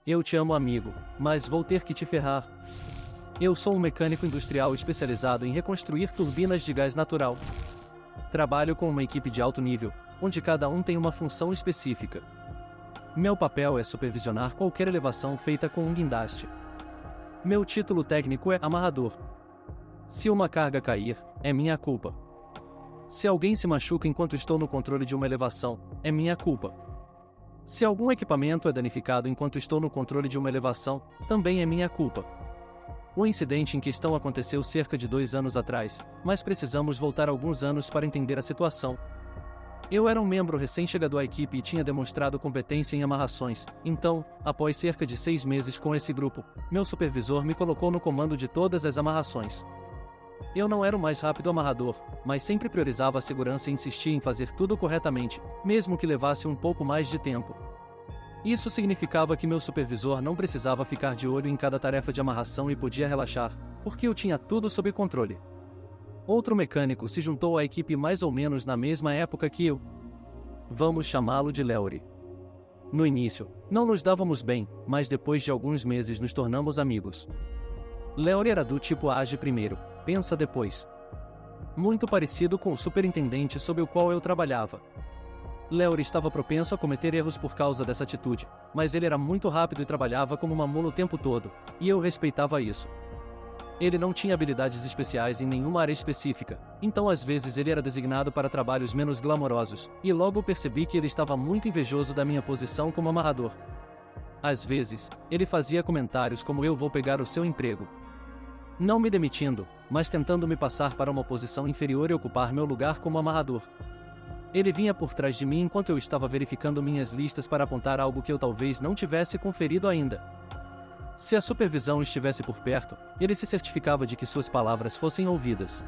Eu te amo, amigo, mas vou ter que te ferrar. Eu sou um mecânico industrial especializado em reconstruir turbinas de gás natural. Trabalho com uma equipe de alto nível, onde cada um tem uma função específica. Meu papel é supervisionar qualquer elevação feita com um guindaste. Meu título técnico é amarrador. Se uma carga cair, é minha culpa. Se alguém se machuca enquanto estou no controle de uma elevação, é minha culpa. Se algum equipamento é danificado enquanto estou no controle de uma elevação, também é minha culpa. O incidente em questão aconteceu cerca de 2 anos atrás, mas precisamos voltar alguns anos para entender a situação. Eu era um membro recém-chegado à equipe e tinha demonstrado competência em amarrações, então, após cerca de 6 meses com esse grupo, meu supervisor me colocou no comando de todas as amarrações. Eu não era o mais rápido amarrador, mas sempre priorizava a segurança e insistia em fazer tudo corretamente, mesmo que levasse um pouco mais de tempo. Isso significava que meu supervisor não precisava ficar de olho em cada tarefa de amarração e podia relaxar, porque eu tinha tudo sob controle. Outro mecânico se juntou à equipe mais ou menos na mesma época que eu. Vamos chamá-lo de Leori. No início, não nos dávamos bem, mas depois de alguns meses nos tornamos amigos. Leori era do tipo age primeiro, pensa depois. Muito parecido com o superintendente sob o qual eu trabalhava. Leori estava propenso a cometer erros por causa dessa atitude, mas ele era muito rápido e trabalhava como uma mula o tempo todo, e eu respeitava isso. Ele não tinha habilidades especiais em nenhuma área específica, então às vezes ele era designado para trabalhos menos glamourosos, e logo percebi que ele estava muito invejoso da minha posição como amarrador. Às vezes, ele fazia comentários como eu vou pegar o seu emprego. Não me demitindo, mas tentando me passar para uma posição inferior e ocupar meu lugar como amarrador. Ele vinha por trás de mim enquanto eu estava verificando minhas listas para apontar algo que eu talvez não tivesse conferido ainda. Se a supervisão estivesse por perto, ele se certificava de que suas palavras fossem ouvidas.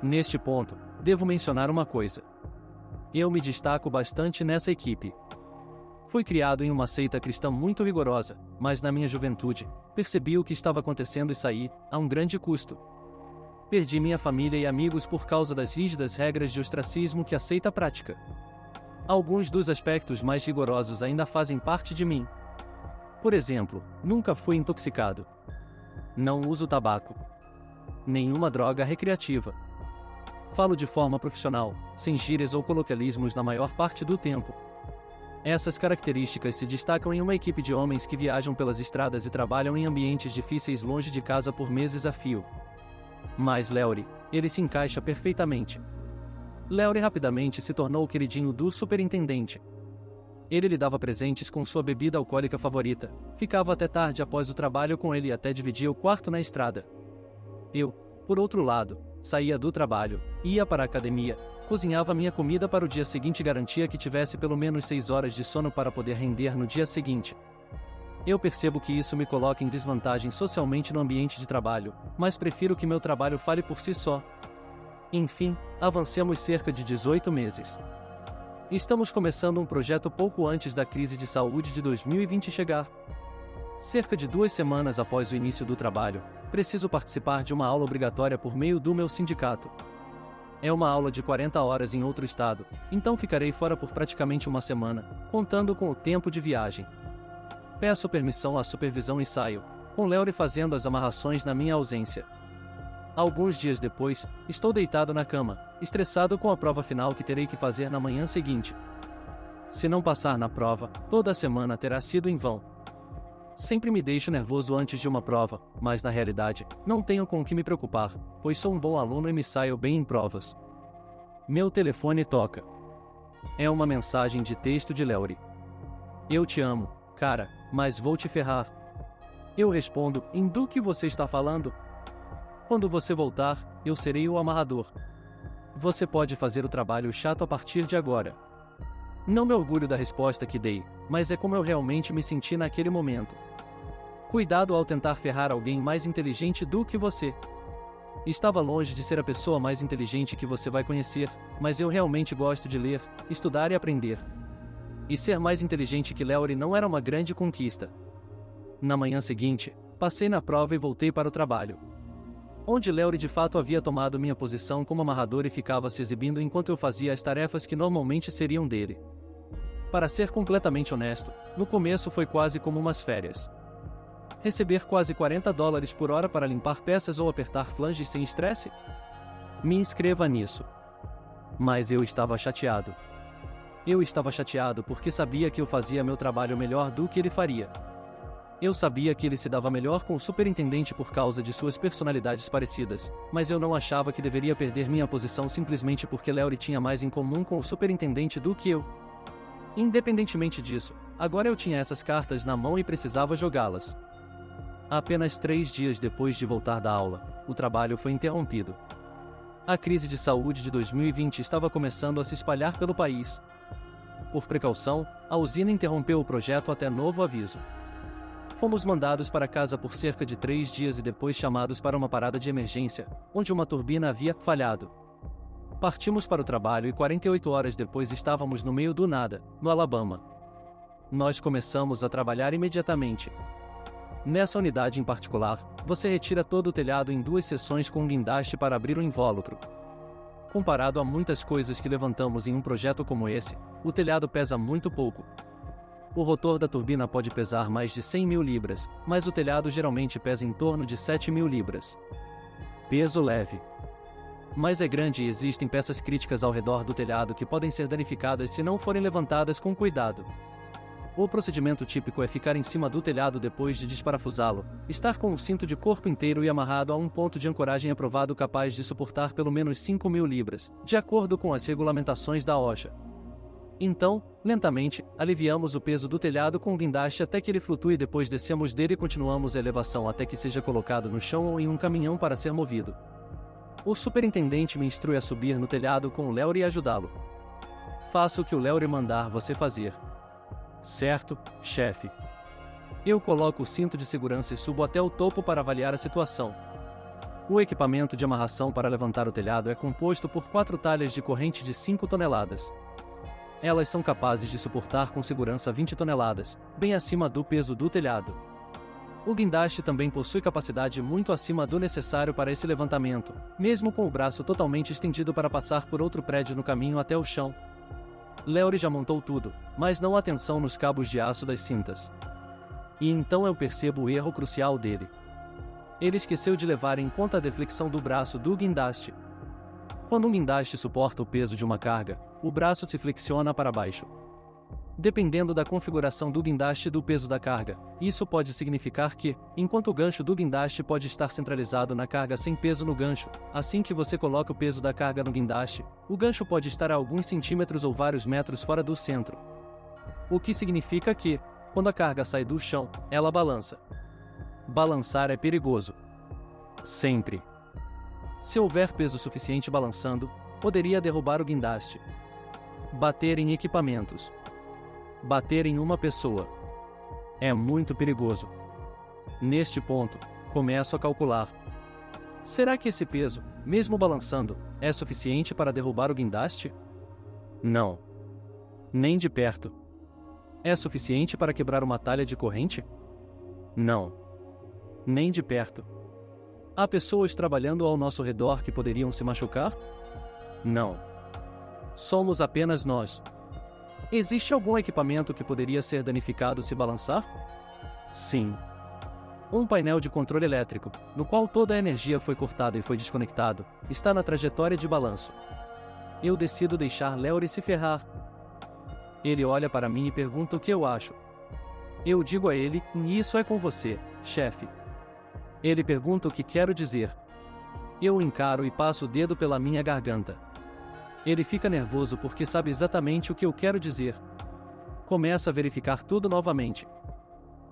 Neste ponto, devo mencionar uma coisa. Eu me destaco bastante nessa equipe. Fui criado em uma seita cristã muito rigorosa, mas na minha juventude, percebi o que estava acontecendo e saí, a um grande custo. Perdi minha família e amigos por causa das rígidas regras de ostracismo que a seita prática. Alguns dos aspectos mais rigorosos ainda fazem parte de mim. Por exemplo, nunca fui intoxicado. Não uso tabaco. Nenhuma droga recreativa. Falo de forma profissional, sem gírias ou coloquialismos na maior parte do tempo. Essas características se destacam em uma equipe de homens que viajam pelas estradas e trabalham em ambientes difíceis longe de casa por meses a fio. Mas Leori, ele se encaixa perfeitamente. Leori rapidamente se tornou o queridinho do superintendente. Ele lhe dava presentes com sua bebida alcoólica favorita, ficava até tarde após o trabalho com ele e até dividia o quarto na estrada. Eu, por outro lado, saía do trabalho, ia para a academia, cozinhava minha comida para o dia seguinte e garantia que tivesse pelo menos 6 horas de sono para poder render no dia seguinte. Eu percebo que isso me coloca em desvantagem socialmente no ambiente de trabalho, mas prefiro que meu trabalho fale por si só. Enfim, avancemos cerca de 18 meses. Estamos começando um projeto pouco antes da crise de saúde de 2020 chegar. Cerca de 2 semanas após o início do trabalho, preciso participar de uma aula obrigatória por meio do meu sindicato. É uma aula de 40 horas em outro estado, então ficarei fora por praticamente uma semana, contando com o tempo de viagem. Peço permissão à supervisão e saio, com Leori fazendo as amarrações na minha ausência. Alguns dias depois, estou deitado na cama, estressado com a prova final que terei que fazer na manhã seguinte. Se não passar na prova, toda a semana terá sido em vão. Sempre me deixo nervoso antes de uma prova, mas na realidade, não tenho com o que me preocupar, pois sou um bom aluno e me saio bem em provas. Meu telefone toca. É uma mensagem de texto de Leori. Eu te amo, cara, mas vou te ferrar. Eu respondo, do que você está falando? Quando você voltar, eu serei o amarrador. Você pode fazer o trabalho chato a partir de agora. Não me orgulho da resposta que dei, mas é como eu realmente me senti naquele momento. Cuidado ao tentar ferrar alguém mais inteligente do que você. Estava longe de ser a pessoa mais inteligente que você vai conhecer, mas eu realmente gosto de ler, estudar e aprender. E ser mais inteligente que Leori não era uma grande conquista. Na manhã seguinte, passei na prova e voltei para o trabalho. Onde Leori de fato havia tomado minha posição como amarrador e ficava se exibindo enquanto eu fazia as tarefas que normalmente seriam dele. Para ser completamente honesto, no começo foi quase como umas férias. Receber quase $40 por hora para limpar peças ou apertar flanges sem estresse? Me inscreva nisso. Mas eu estava chateado. Eu estava chateado porque sabia que eu fazia meu trabalho melhor do que ele faria. Eu sabia que ele se dava melhor com o superintendente por causa de suas personalidades parecidas, mas eu não achava que deveria perder minha posição simplesmente porque Laurie tinha mais em comum com o superintendente do que eu. Independentemente disso, agora eu tinha essas cartas na mão e precisava jogá-las. Apenas 3 dias depois de voltar da aula, o trabalho foi interrompido. A crise de saúde de 2020 estava começando a se espalhar pelo país. Por precaução, a usina interrompeu o projeto até novo aviso. Fomos mandados para casa por cerca de 3 dias e depois chamados para uma parada de emergência, onde uma turbina havia falhado. Partimos para o trabalho e 48 horas depois estávamos no meio do nada, no Alabama. Nós começamos a trabalhar imediatamente. Nessa unidade em particular, você retira todo o telhado em 2 sessões com um guindaste para abrir o invólucro. Comparado a muitas coisas que levantamos em um projeto como esse, o telhado pesa muito pouco. O rotor da turbina pode pesar mais de 100.000 libras, mas o telhado geralmente pesa em torno de 7.000 libras. Peso leve. Mas é grande e existem peças críticas ao redor do telhado que podem ser danificadas se não forem levantadas com cuidado. O procedimento típico é ficar em cima do telhado depois de desparafusá-lo, estar com o cinto de corpo inteiro e amarrado a um ponto de ancoragem aprovado capaz de suportar pelo menos 5.000 libras, de acordo com as regulamentações da OSHA. Então, lentamente, aliviamos o peso do telhado com o guindaste até que ele flutue, depois descemos dele e continuamos a elevação até que seja colocado no chão ou em um caminhão para ser movido. O superintendente me instrui a subir no telhado com o Laurie e ajudá-lo. Faça o que o Laurie mandar você fazer. Certo, chefe. Eu coloco o cinto de segurança e subo até o topo para avaliar a situação. O equipamento de amarração para levantar o telhado é composto por 4 talhas de corrente de 5 toneladas. Elas são capazes de suportar com segurança 20 toneladas, bem acima do peso do telhado. O guindaste também possui capacidade muito acima do necessário para esse levantamento, mesmo com o braço totalmente estendido para passar por outro prédio no caminho até o chão. Laurie já montou tudo, mas não há tensão nos cabos de aço das cintas. E então eu percebo o erro crucial dele. Ele esqueceu de levar em conta a deflexão do braço do guindaste. Quando um guindaste suporta o peso de uma carga, o braço se flexiona para baixo. Dependendo da configuração do guindaste e do peso da carga, isso pode significar que, enquanto o gancho do guindaste pode estar centralizado na carga sem peso no gancho, assim que você coloca o peso da carga no guindaste, o gancho pode estar a alguns centímetros ou vários metros fora do centro. O que significa que, quando a carga sai do chão, ela balança. Balançar é perigoso. Sempre. Se houver peso suficiente balançando, poderia derrubar o guindaste. Bater em equipamentos. Bater em uma pessoa. É muito perigoso. Neste ponto, começo a calcular. Será que esse peso, mesmo balançando, é suficiente para derrubar o guindaste? Não. Nem de perto. É suficiente para quebrar uma talha de corrente? Não. Nem de perto. Há pessoas trabalhando ao nosso redor que poderiam se machucar? Não. Somos apenas nós. Existe algum equipamento que poderia ser danificado se balançar? Sim. Um painel de controle elétrico, no qual toda a energia foi cortada e foi desconectado, está na trajetória de balanço. Eu decido deixar Laurie se ferrar. Ele olha para mim e pergunta o que eu acho. Eu digo a ele, isso é com você, chefe. Ele pergunta o que quero dizer. Eu o encaro e passo o dedo pela minha garganta. Ele fica nervoso porque sabe exatamente o que eu quero dizer. Começa a verificar tudo novamente.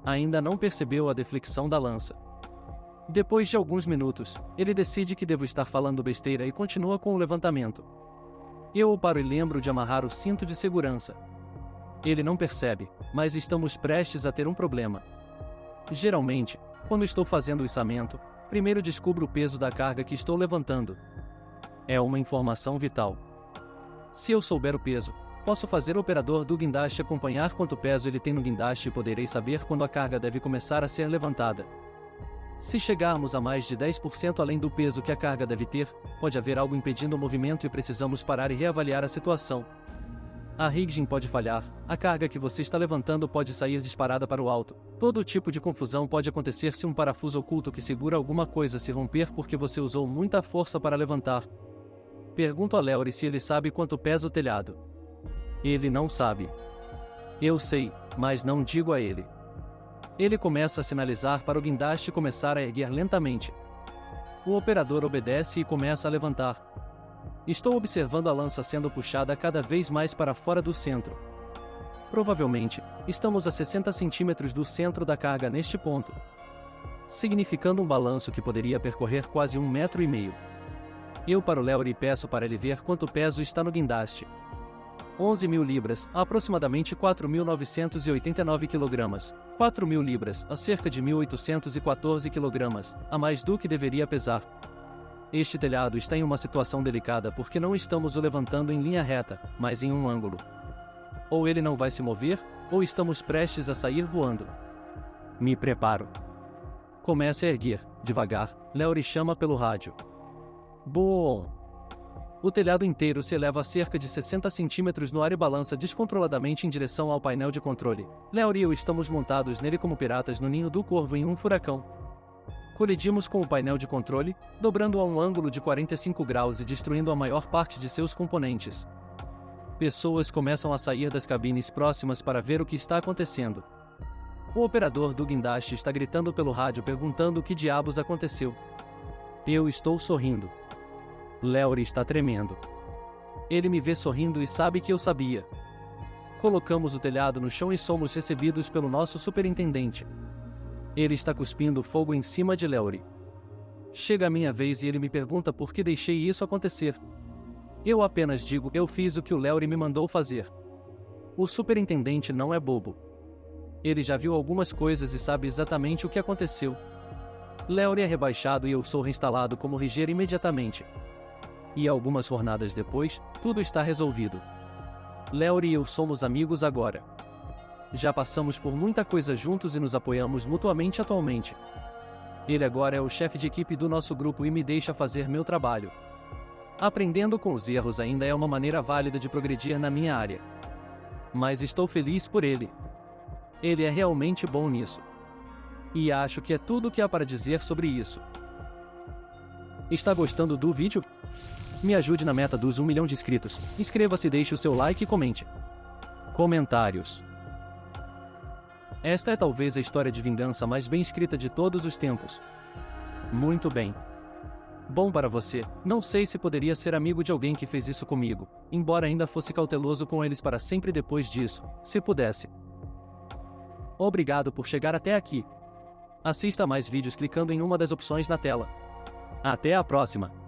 Ainda não percebeu a deflexão da lança. Depois de alguns minutos, ele decide que devo estar falando besteira e continua com o levantamento. Eu o paro e lembro de amarrar o cinto de segurança. Ele não percebe, mas estamos prestes a ter um problema. Geralmente, quando estou fazendo o içamento, primeiro descubro o peso da carga que estou levantando. É uma informação vital. Se eu souber o peso, posso fazer o operador do guindaste acompanhar quanto peso ele tem no guindaste e poderei saber quando a carga deve começar a ser levantada. Se chegarmos a mais de 10% além do peso que a carga deve ter, pode haver algo impedindo o movimento e precisamos parar e reavaliar a situação. A rigging pode falhar, a carga que você está levantando pode sair disparada para o alto. Todo tipo de confusão pode acontecer se um parafuso oculto que segura alguma coisa se romper porque você usou muita força para levantar. Pergunto a Leory se ele sabe quanto pesa o telhado. Ele não sabe. Eu sei, mas não digo a ele. Ele começa a sinalizar para o guindaste começar a erguer lentamente. O operador obedece e começa a levantar. Estou observando a lança sendo puxada cada vez mais para fora do centro. Provavelmente, estamos a 60 centímetros do centro da carga neste ponto, significando um balanço que poderia percorrer quase 1,5 metros. Eu paro Leory e peço para ele ver quanto peso está no guindaste. 11.000 libras, aproximadamente 4.989 kg. 4.000 libras, a cerca de 1.814 kg, a mais do que deveria pesar. Este telhado está em uma situação delicada porque não estamos o levantando em linha reta, mas em um ângulo. Ou ele não vai se mover, ou estamos prestes a sair voando. Me preparo. Comece a erguer, devagar, Leory chama pelo rádio. Bom! O telhado inteiro se eleva a cerca de 60 centímetros no ar e balança descontroladamente em direção ao painel de controle. Leory e eu estamos montados nele como piratas no ninho do corvo em um furacão. Colidimos com o painel de controle, dobrando a um ângulo de 45 graus e destruindo a maior parte de seus componentes. Pessoas começam a sair das cabines próximas para ver o que está acontecendo. O operador do guindaste está gritando pelo rádio perguntando o que diabos aconteceu. Eu estou sorrindo. Leory está tremendo. Ele me vê sorrindo e sabe que eu sabia. Colocamos o telhado no chão e somos recebidos pelo nosso superintendente. Ele está cuspindo fogo em cima de Leory. Chega a minha vez e ele me pergunta por que deixei isso acontecer. Eu apenas digo, eu fiz o que o Leory me mandou fazer. O superintendente não é bobo. Ele já viu algumas coisas e sabe exatamente o que aconteceu. Leory é rebaixado e eu sou reinstalado como Rigger imediatamente. E algumas jornadas depois, tudo está resolvido. Leory e eu somos amigos agora. Já passamos por muita coisa juntos e nos apoiamos mutuamente atualmente. Ele agora é o chefe de equipe do nosso grupo e me deixa fazer meu trabalho. Aprendendo com os erros ainda é uma maneira válida de progredir na minha área. Mas estou feliz por ele. Ele é realmente bom nisso. E acho que é tudo o que há para dizer sobre isso. Está gostando do vídeo? Me ajude na meta dos 1 milhão de inscritos. Inscreva-se, deixe o seu like e comente. Comentários. Esta é talvez a história de vingança mais bem escrita de todos os tempos. Muito bem. Bom para você, não sei se poderia ser amigo de alguém que fez isso comigo, embora ainda fosse cauteloso com eles para sempre depois disso, se pudesse. Obrigado por chegar até aqui. Assista mais vídeos clicando em uma das opções na tela. Até a próxima!